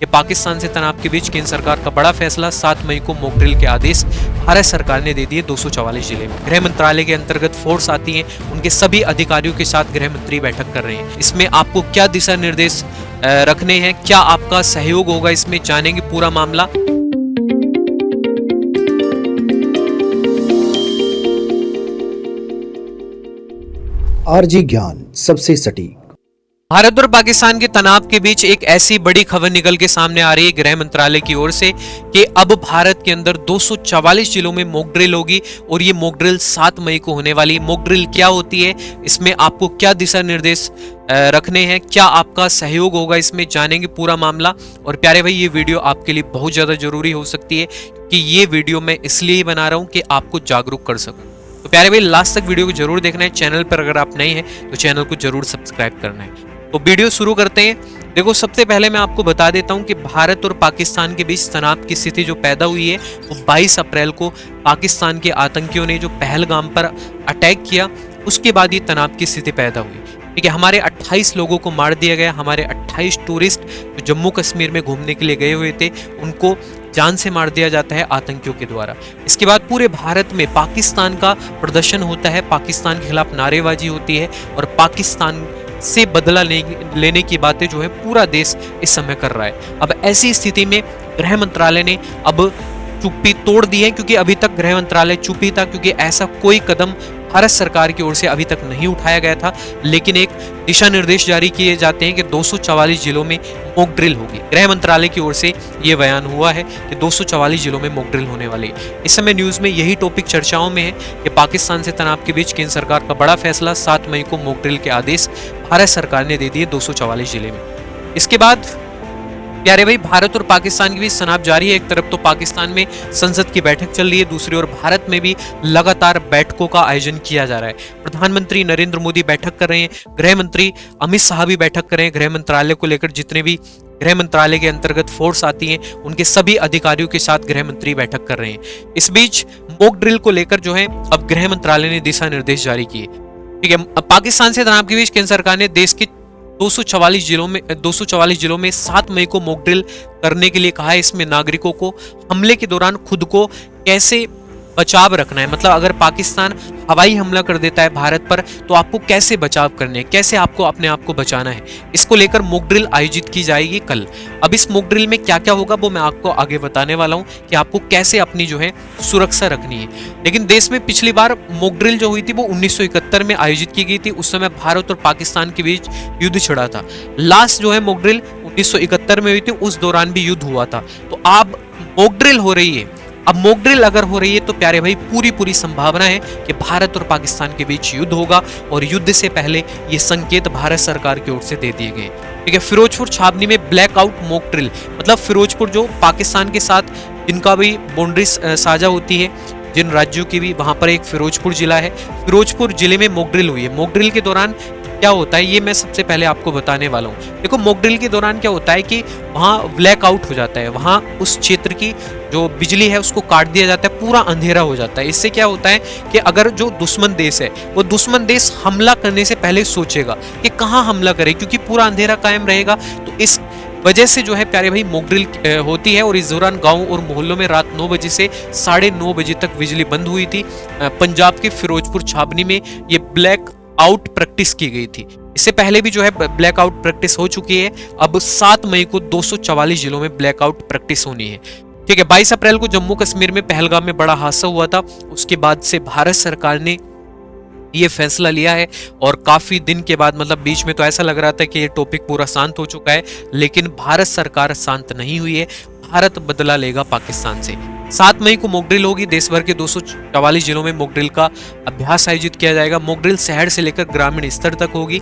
कि पाकिस्तान से तनाव के बीच केंद्र सरकार का बड़ा फैसला, 7 मई को मॉक ड्रिल के आदेश भारत सरकार ने दे दिए 244 जिले में। गृह मंत्रालय के अंतर्गत फोर्स आती है, उनके सभी अधिकारियों के साथ गृह मंत्री बैठक कर रहे हैं। इसमें आपको क्या दिशा निर्देश रखने हैं, क्या आपका सहयोग होगा, इसमें जानेंगे पूरा मामला। आरजी ज्ञान सबसे सटीक। भारत और पाकिस्तान के तनाव के बीच एक ऐसी बड़ी खबर निकल के सामने आ रही है गृह मंत्रालय की ओर से कि अब भारत के अंदर 244 जिलों में मॉक ड्रिल होगी और ये मॉक ड्रिल 7 मई को होने वाली है। मॉक ड्रिल क्या होती है, इसमें आपको क्या दिशा निर्देश रखने हैं, क्या आपका सहयोग होगा, इसमें जानेंगे पूरा मामला। और प्यारे भाई, ये वीडियो आपके लिए बहुत ज्यादा जरूरी हो सकती है कि ये वीडियो मैं इसलिए ही बना रहा हूं कि आपको जागरूक कर सकूं। तो प्यारे भाई, लास्ट तक वीडियो को जरूर देखना है। चैनल पर अगर आप नए हैं तो चैनल को जरूर सब्सक्राइब करना है। तो वीडियो शुरू करते हैं। देखो, सबसे पहले मैं आपको बता देता हूं कि भारत और पाकिस्तान के बीच तनाव की स्थिति जो पैदा हुई है वो 22 अप्रैल को पाकिस्तान के आतंकियों ने जो पहलगाम पर अटैक किया, उसके बाद ये तनाव की स्थिति पैदा हुई। ठीक है, हमारे 28 लोगों को मार दिया गया। हमारे 28 टूरिस्ट जो जम्मू कश्मीर में घूमने के लिए गए हुए थे, उनको जान से मार दिया जाता है आतंकियों के द्वारा। इसके बाद पूरे भारत में पाकिस्तान का प्रदर्शन होता है, पाकिस्तान के खिलाफ नारेबाजी होती है और पाकिस्तान से बदला लेने की बातें जो है पूरा देश इस समय कर रहा है। अब ऐसी स्थिति में गृह मंत्रालय ने अब चुप्पी तोड़ दी है, क्योंकि अभी तक गृह मंत्रालय चुप ही था, क्योंकि ऐसा कोई कदम भारत सरकार की ओर से अभी तक नहीं उठाया गया था। लेकिन एक दिशा निर्देश जारी किए जाते हैं कि 244 जिलों में मॉक ड्रिल होगी। गृह मंत्रालय की ओर से यह बयान हुआ है कि 244 जिलों में मॉक ड्रिल होने वाली है। इस समय न्यूज में यही टॉपिक चर्चाओं में है कि पाकिस्तान से तनाव के बीच केंद्र सरकार का बड़ा फैसला, 7 मई को मॉक ड्रिल के आदेश भारत सरकार ने दे दिए 244 जिले में। इसके बाद प्यारे भाई, भारत और पाकिस्तान के बीच तनाव जारी है। एक तरफ तो पाकिस्तान में संसद की बैठक चल रही है, दूसरी ओर भारत में भी लगातार बैठकों का आयोजन किया जा रहा है। प्रधानमंत्री नरेंद्र मोदी बैठक कर रहे हैं, गृह मंत्री अमित शाह भी बैठक कर रहे हैं। गृह मंत्रालय को लेकर जितने भी गृह मंत्रालय के अंतर्गत फोर्स आती हैं, उनके सभी अधिकारियों के साथ गृह मंत्री बैठक कर रहे हैं। इस बीच मॉक ड्रिल को लेकर जो है अब गृह मंत्रालय ने दिशा निर्देश जारी किए। ठीक है, पाकिस्तान से तनाव के बीच केंद्र सरकार ने देश के 244 जिलों में 7 मई को मॉक ड्रिल करने के लिए कहा है। इसमें नागरिकों को हमले के दौरान खुद को कैसे बचाव रखना है, मतलब अगर पाकिस्तान हवाई हमला कर देता है भारत पर तो आपको कैसे बचाव करने हैं, कैसे आपको अपने आप को बचाना है, इसको लेकर मॉक ड्रिल आयोजित की जाएगी कल। अब इस मॉक ड्रिल में क्या क्या होगा वो मैं आपको आगे बताने वाला हूं कि आपको कैसे अपनी जो है सुरक्षा रखनी है। लेकिन देश में पिछली बार मॉक ड्रिल जो हुई थी वो 1971 में आयोजित की गई थी। उस समय भारत और पाकिस्तान के बीच युद्ध छिड़ा था। लास्ट जो है मॉक ड्रिल 1971 में हुई थी, उस दौरान भी युद्ध हुआ था। तो अब मॉक ड्रिल हो रही है। अब मॉक ड्रिल अगर हो रही है तो प्यारे भाई, पूरी संभावना है कि भारत और पाकिस्तान के बीच युद्ध होगा और युद्ध से पहले ये संकेत भारत सरकार की ओर से दे दिए गए। ठीक है, फिरोजपुर छावनी में ब्लैकआउट मॉक ड्रिल, मतलब फिरोजपुर जो पाकिस्तान के साथ जिनका भी बाउंड्री साझा होती है, जिन राज्यों की भी, वहां पर एक फिरोजपुर जिला है। फिरोजपुर जिले में मॉक ड्रिल हुई है। मॉक ड्रिल के दौरान क्या होता है ये मैं सबसे पहले आपको बताने वाला हूँ। देखो, मॉक ड्रिल के दौरान क्या होता है कि वहाँ ब्लैकआउट हो जाता है, वहाँ उस क्षेत्र की जो बिजली है उसको काट दिया जाता है, पूरा अंधेरा हो जाता है। इससे क्या होता है कि अगर जो दुश्मन देश है वो दुश्मन देश हमला करने से पहले सोचेगा कि कहाँ हमला करे, क्योंकि पूरा अंधेरा कायम रहेगा। तो इस वजह से जो है प्यारे भाई मॉक ड्रिल होती है। और इस दौरान गाँव और मोहल्लों में रात 9 बजे से 9:30 बजे तक बिजली बंद हुई थी। पंजाब के फिरोजपुर छावनी में ये ब्लैक आउट प्रैक्टिस की गई थी। इससे पहले भी जो है ब्लैकआउट प्रैक्टिस हो चुकी है। अब 7 मई को 244 जिलों में ब्लैकआउट प्रैक्टिस होनी है। ठीक है, 22 अप्रैल को जम्मू कश्मीर में पहलगाम में बड़ा हादसा हुआ था। उसके बाद से भारत सरकार ने ये फैसला लिया है और काफी दिन के बाद, मतलब बीच में तो ऐसा लग रहा था कि ये टॉपिक पूरा शांत हो चुका है, लेकिन भारत सरकार शांत नहीं हुई है। भारत बदला लेगा पाकिस्तान से। 7 मई को मॉक ड्रिल होगी। देश भर के 244 जिलों में मॉक ड्रिल का अभ्यास आयोजित किया जाएगा। मॉक ड्रिल शहर से लेकर ग्रामीण स्तर तक होगी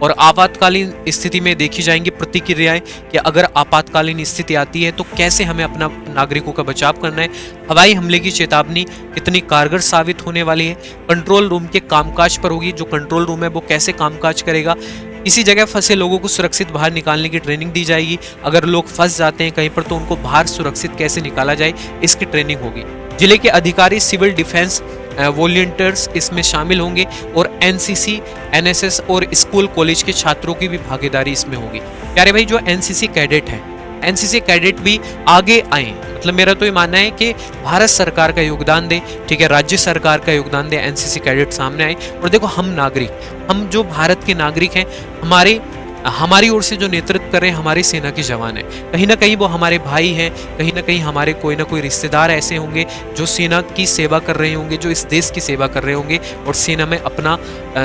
और आपातकालीन स्थिति में देखी जाएंगी प्रतिक्रियाएं कि अगर आपातकालीन स्थिति आती है तो कैसे हमें अपना नागरिकों का बचाव करना है। हवाई हमले की चेतावनी कितनी कारगर साबित होने वाली है। कंट्रोल रूम के कामकाज पर होगी। जो कंट्रोल रूम है वो कैसे कामकाज करेगा। इसी जगह फंसे लोगों को सुरक्षित बाहर निकालने की ट्रेनिंग दी जाएगी। अगर लोग फंस जाते हैं कहीं पर तो उनको बाहर सुरक्षित कैसे निकाला जाए, इसकी ट्रेनिंग होगी। जिले के अधिकारी, सिविल डिफेंस वॉलंटियर्स इसमें शामिल होंगे और एनसीसी, एनएसएस और स्कूल कॉलेज के छात्रों की भी भागीदारी इसमें होगी। प्यारे भाई, जो एनसीसी कैडेट हैं एनसीसी कैडेट भी आगे आए। मतलब मेरा तो ये मानना है कि भारत सरकार का योगदान दे, ठीक है, राज्य सरकार का योगदान दे, एनसीसी कैडेट सामने आए। और देखो हम नागरिक, हम जो भारत के नागरिक हैं, हमारी ओर से जो नेतृत्व कर रहे हैं हमारी सेना के जवान हैं। कहीं ना कहीं वो हमारे भाई हैं, कहीं ना कहीं हमारे कोई ना कोई रिश्तेदार ऐसे होंगे जो सेना की सेवा कर रहे होंगे, जो इस देश की सेवा कर रहे होंगे और सेना में अपना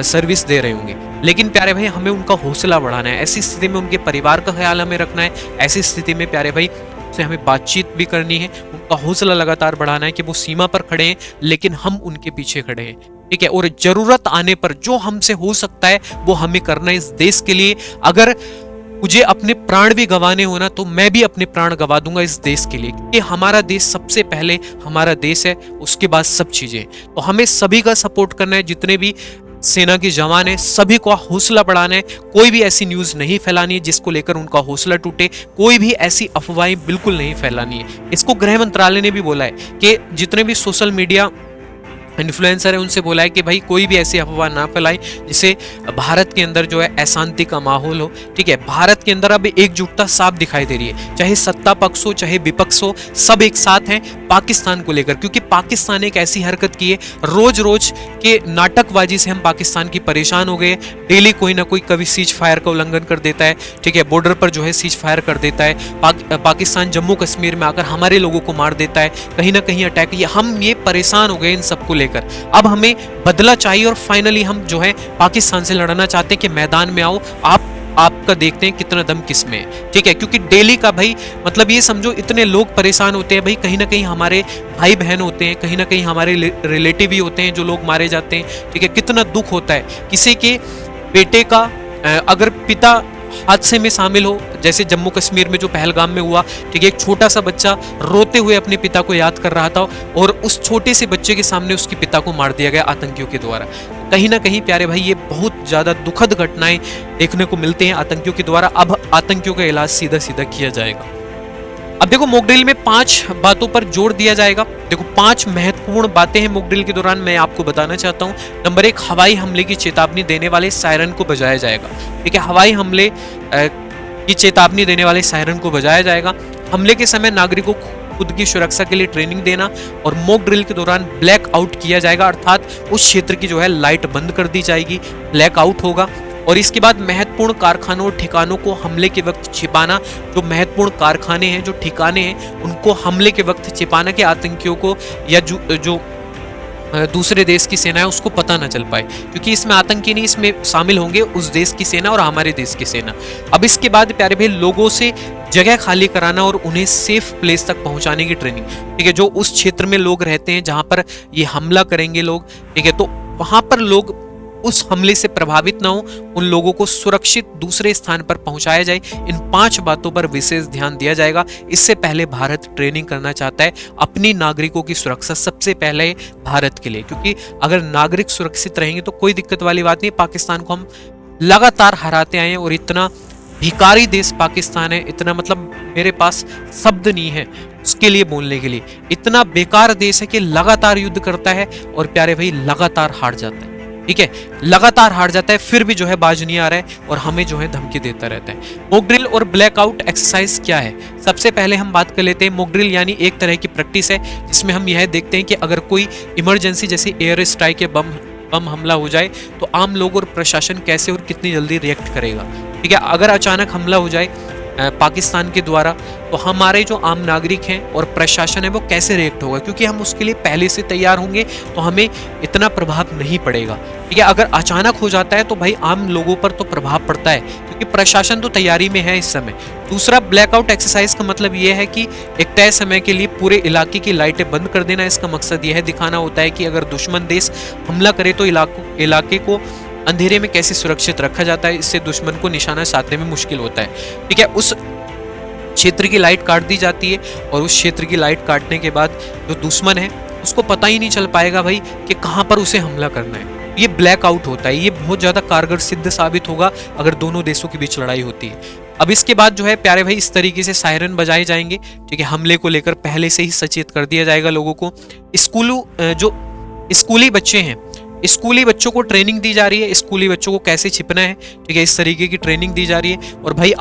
सर्विस दे रहे होंगे। लेकिन प्यारे भाई हमें उनका हौसला बढ़ाना है, ऐसी स्थिति में उनके परिवार का ख्याल हमें रखना है। ऐसी स्थिति में प्यारे भाई से हमें बातचीत भी करनी है, उनका हौसला लगातार बढ़ाना है कि वो सीमा पर खड़े हैं लेकिन हम उनके पीछे खड़े हैं, ठीक है। और जरूरत आने पर जो हमसे हो सकता है वो हमें करना है इस देश के लिए। अगर मुझे अपने प्राण भी गंवाने हो ना तो मैं भी अपने प्राण गंवा दूंगा इस देश के लिए, क्योंकि हमारा देश सबसे पहले हमारा देश है, उसके बाद सब चीजें। तो हमें सभी का सपोर्ट करना है, जितने भी सेना के जवान है सभी को हौसला बढ़ाना है। कोई भी ऐसी न्यूज नहीं फैलानी है जिसको लेकर उनका हौसला टूटे, कोई भी ऐसी अफवाहें बिल्कुल नहीं फैलानी है। इसको गृह मंत्रालय ने भी बोला है कि जितने भी सोशल मीडिया इन्फ्लुएंसर है उनसे बोला है कि भाई कोई भी ऐसी अफवाह ना फैलाएं जिससे भारत के अंदर जो है अशांति का माहौल हो, ठीक है। भारत के अंदर अब एकजुटता साफ दिखाई दे रही है, चाहे सत्ता पक्ष हो चाहे विपक्ष हो, सब एक साथ हैं पाकिस्तान को लेकर, क्योंकि पाकिस्तान एक ऐसी हरकत की है, रोज रोज के नाटकबाजी से हम पाकिस्तान की परेशान हो गए। डेली कोई ना कोई कभी सीज फायर का उल्लंघन कर देता है, ठीक है, बॉर्डर पर जो है सीज फायर कर देता है, पाकिस्तान जम्मू कश्मीर में आकर हमारे लोगों को मार देता है, कहीं ना कहीं अटैक। हम ये परेशान हो गए इन सबको लेकर। अब हमें बदला चाहिए और फाइनली हम जो है पाकिस्तान से लड़ना चाहते हैं कि मैदान में आओ, आपका देखते हैं कितना दम किसमें है, ठीक है। क्योंकि डेली का भाई मतलब ये समझो इतने लोग परेशान होते हैं भाई, कहीं ना कहीं हमारे भाई बहन होते हैं, कहीं ना कहीं हमारे रिलेटिव भी होते हैं जो लोग मारे जाते हैं, ठीक है। कितना दुख होता है किसी के बेटे का अगर पिता हादसे में शामिल हो, जैसे जम्मू कश्मीर में जो पहलगाम में हुआ, ठीक है, एक छोटा सा बच्चा रोते हुए अपने पिता को याद कर रहा था और उस छोटे से बच्चे के सामने उसके पिता को मार दिया गया आतंकियों के द्वारा। कहीं ना कहीं प्यारे भाई ये बहुत ज्यादा दुखद घटनाएं देखने को मिलते हैं आतंकियों के द्वारा। अब आतंकियों का इलाज सीधा सीधा किया जाएगा। अब देखो मॉक ड्रिल में 5 बातों पर जोर दिया जाएगा। देखो 5 महत्वपूर्ण बातें हैं मॉक ड्रिल के दौरान, मैं आपको बताना चाहता हूं। नंबर 1, हवाई हमले की चेतावनी देने वाले सायरन को बजाया जाएगा, ठीक है। हवाई हमले की चेतावनी देने वाले सायरन को बजाया जाएगा। हमले के समय नागरिकों को खुद की सुरक्षा के लिए ट्रेनिंग देना और मॉक ड्रिल के दौरान ब्लैक आउट किया जाएगा, अर्थात उस क्षेत्र की जो है लाइट बंद कर दी जाएगी, ब्लैक आउट होगा। और इसके बाद महत्वपूर्ण कारखानों और ठिकानों को हमले के वक्त छिपाना। जो महत्वपूर्ण कारखाने हैं, जो ठिकाने हैं, उनको हमले के वक्त छिपाना कि आतंकियों को या जो दूसरे देश की सेना है उसको पता ना चल पाए, क्योंकि इसमें आतंकी नहीं, इसमें शामिल होंगे उस देश की सेना और हमारे देश की सेना। अब इसके बाद प्यारे भाई लोगों से जगह खाली कराना और उन्हें सेफ प्लेस तक पहुंचाने की ट्रेनिंग, ठीक है। जो उस क्षेत्र में लोग रहते हैं जहां पर ये हमला करेंगे लोग, ठीक है, तो वहां पर लोग उस हमले से प्रभावित ना हो, उन लोगों को सुरक्षित दूसरे स्थान पर पहुंचाया जाए। इन 5 बातों पर विशेष ध्यान दिया जाएगा। इससे पहले भारत ट्रेनिंग करना चाहता है अपनी नागरिकों की सुरक्षा सबसे पहले भारत के लिए, क्योंकि अगर नागरिक सुरक्षित रहेंगे तो कोई दिक्कत वाली बात नहीं। पाकिस्तान को हम लगातार हराते आए हैं और इतना भिखारी देश पाकिस्तान है, इतना मतलब मेरे पास शब्द नहीं है उसके लिए बोलने के लिए। इतना बेकार देश है कि लगातार युद्ध करता है और प्यारे भाई लगातार हार जाता है, ठीक है, लगातार हार जाता है, फिर भी जो है बाज नहीं आ रहा है और हमें जो है धमकी देता रहता है। मॉक ड्रिल और ब्लैकआउट एक्सरसाइज क्या है? सबसे पहले हम बात कर लेते हैं। मॉक ड्रिल यानी एक तरह की प्रैक्टिस है जिसमें हम यह देखते हैं कि अगर कोई इमरजेंसी जैसे एयर स्ट्राइक या बम हमला हो जाए तो आम लोग और प्रशासन कैसे और कितनी जल्दी रिएक्ट करेगा, ठीक है। अगर अचानक हमला हो जाए पाकिस्तान के द्वारा तो हमारे जो आम नागरिक हैं और प्रशासन है वो कैसे रिएक्ट होगा, क्योंकि हम उसके लिए पहले से तैयार होंगे तो हमें इतना प्रभाव नहीं पड़ेगा, ठीक है। अगर अचानक हो जाता है तो भाई आम लोगों पर तो प्रभाव पड़ता है, क्योंकि प्रशासन तो तैयारी में है इस समय। दूसरा, ब्लैकआउट एक्सरसाइज का मतलब यह है कि एक तय समय के लिए पूरे इलाके की लाइटें बंद कर देना। इसका मकसद यह दिखाना होता है कि अगर दुश्मन देश हमला करे तो इलाके को अंधेरे में कैसे सुरक्षित रखा जाता है, इससे दुश्मन को निशाना साधने में मुश्किल होता है, ठीक है। उस क्षेत्र की लाइट काट दी जाती है और उस क्षेत्र की लाइट काटने के बाद जो दुश्मन है उसको पता ही नहीं चल पाएगा भाई कि कहां पर उसे हमला करना है। ये ब्लैक आउट होता है। ये बहुत ज्यादा कारगर सिद्ध साबित होगा अगर दोनों देशों के बीच लड़ाई होती है। अब इसके बाद जो है प्यारे भाई इस तरीके से सायरन बजाए जाएंगे, ठीक है। हमले को लेकर पहले से ही सचेत कर दिया जाएगा लोगों को। जो स्कूली बच्चे हैं, स्कूली बच्चों को ट्रेनिंग दी जा रही है, स्कूली बच्चों को कैसे छिपना है, ठीक है, इस तरीके की ट्रेनिंग दी जा रही है। और भाई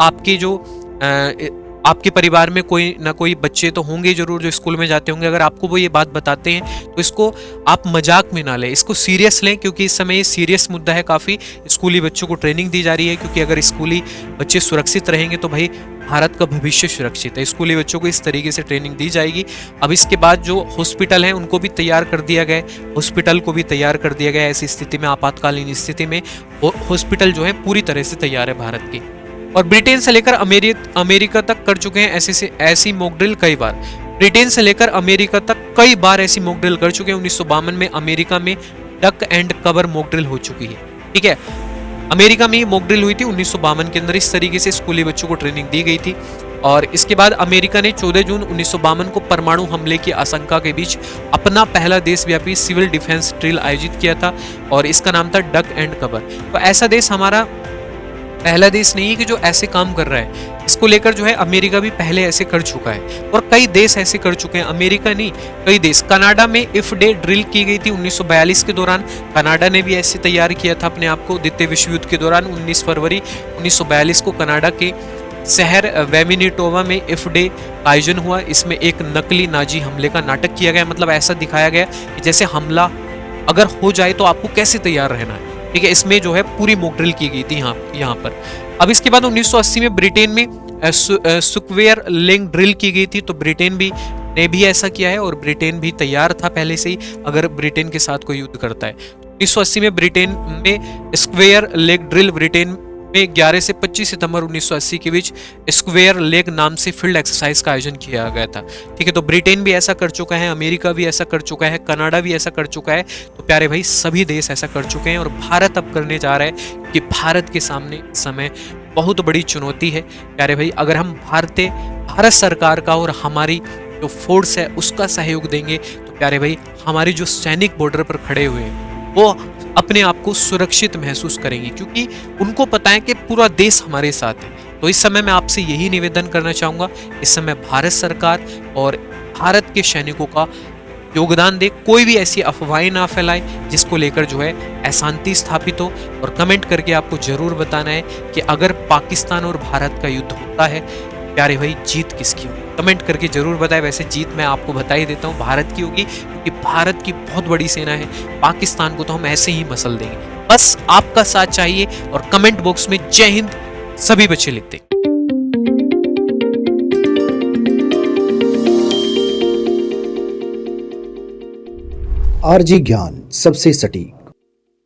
आपके परिवार में कोई ना कोई बच्चे तो होंगे जरूर जो स्कूल में जाते होंगे। अगर आपको वो ये बात बताते हैं तो इसको आप मजाक में ना लें, इसको सीरियस लें, क्योंकि इस समय ये सीरियस मुद्दा है काफ़ी। स्कूली बच्चों को ट्रेनिंग दी जा रही है, क्योंकि अगर स्कूली बच्चे सुरक्षित रहेंगे तो भाई भारत का भविष्य सुरक्षित है। स्कूली बच्चों को इस तरीके से ट्रेनिंग दी जाएगी। अब इसके बाद जो हॉस्पिटल हैं उनको भी तैयार कर दिया गया है, हॉस्पिटल को भी तैयार कर दिया गया है। ऐसी स्थिति में, आपातकालीन स्थिति में हॉस्पिटल जो है पूरी तरह से तैयार है भारत की। और ब्रिटेन से लेकर अमेरिका तक कर चुके हैं ऐसी मॉक ड्रिल कई बार। ब्रिटेन से लेकर अमेरिका तक कई बार ऐसी मॉक ड्रिल कर चुके हैं। 1952 में अमेरिका में duck and cover mock drill हो चुकी है, ठीक है। अमेरिका में मॉक ड्रिल हुई थी 1952 के अंदर। इस तरीके से स्कूली बच्चों को ट्रेनिंग दी गई थी। और इसके बाद अमेरिका ने 14 जून 1952 को परमाणु हमले की आशंका के बीच अपना पहला देशव्यापी सिविल डिफेंस ड्रिल आयोजित किया था, और इसका नाम था डक एंड कवर। तो ऐसा देश हमारा पहला देश नहीं है कि जो ऐसे काम कर रहा है। इसको लेकर जो है अमेरिका भी पहले ऐसे कर चुका है, और कई देश ऐसे कर चुके हैं। अमेरिका नहीं, कई देश। कनाडा में इफ डे ड्रिल की गई थी 1942 के दौरान। कनाडा ने भी ऐसे तैयार किया था अपने आप को द्वितीय विश्व युद्ध के दौरान। 19 फरवरी 1942 को कनाडा के शहर वेमिनिटोवा में इफ डे आयोजन हुआ। इसमें एक नकली नाजी हमले का नाटक किया गया। मतलब ऐसा दिखाया गया कि जैसे हमला अगर हो जाए तो आपको कैसे तैयार रहना है, ठीक है। इसमें जो है पूरी मॉक ड्रिल की गई थी यहाँ पर। अब इसके बाद 1980 में ब्रिटेन में स्क्वेयर लेग ड्रिल की गई थी। तो ब्रिटेन ने भी ऐसा किया है, और ब्रिटेन भी तैयार था पहले से ही अगर ब्रिटेन के साथ कोई युद्ध करता है। 1980 में ब्रिटेन में स्क्वेयर लेग ड्रिल, ब्रिटेन में 11 से 25 सितंबर 1980 के बीच स्क्वेयर लेग नाम से फील्ड एक्सरसाइज का आयोजन किया गया था, ठीक है। तो ब्रिटेन भी ऐसा कर चुका है, अमेरिका भी ऐसा कर चुका है, कनाडा भी ऐसा कर चुका है। तो प्यारे भाई सभी देश ऐसा कर चुके हैं, और भारत अब करने जा रहा है कि भारत के सामने इस समय बहुत बड़ी चुनौती है। प्यारे भाई अगर हम भारत सरकार का और हमारी जो फोर्स है उसका सहयोग देंगे तो प्यारे भाई हमारे जो सैनिक बॉर्डर पर खड़े हुए हैं वो अपने आप को सुरक्षित महसूस करेंगे, क्योंकि उनको पता है कि पूरा देश हमारे साथ है। तो इस समय मैं आपसे यही निवेदन करना चाहूँगा, इस समय भारत सरकार और भारत के सैनिकों का योगदान दे। कोई भी ऐसी अफवाहें ना फैलाए जिसको लेकर जो है अशांति स्थापित हो। और कमेंट करके आपको जरूर बताना है कि अगर पाकिस्तान और भारत का युद्ध होता है, प्यारे भाई जीत किसकी होगी, कमेंट करके जरूर बताएं। वैसे जीत मैं आपको बता ही देता हूँ, भारत की होगी, क्योंकि भारत की बहुत बड़ी सेना है। पाकिस्तान को तो हम ऐसे ही मसल देंगे। बस आपका साथ चाहिए, और कमेंट बॉक्स में जय हिंद सभी बच्चे लिखते। आरजी ज्ञान सबसे सटीक।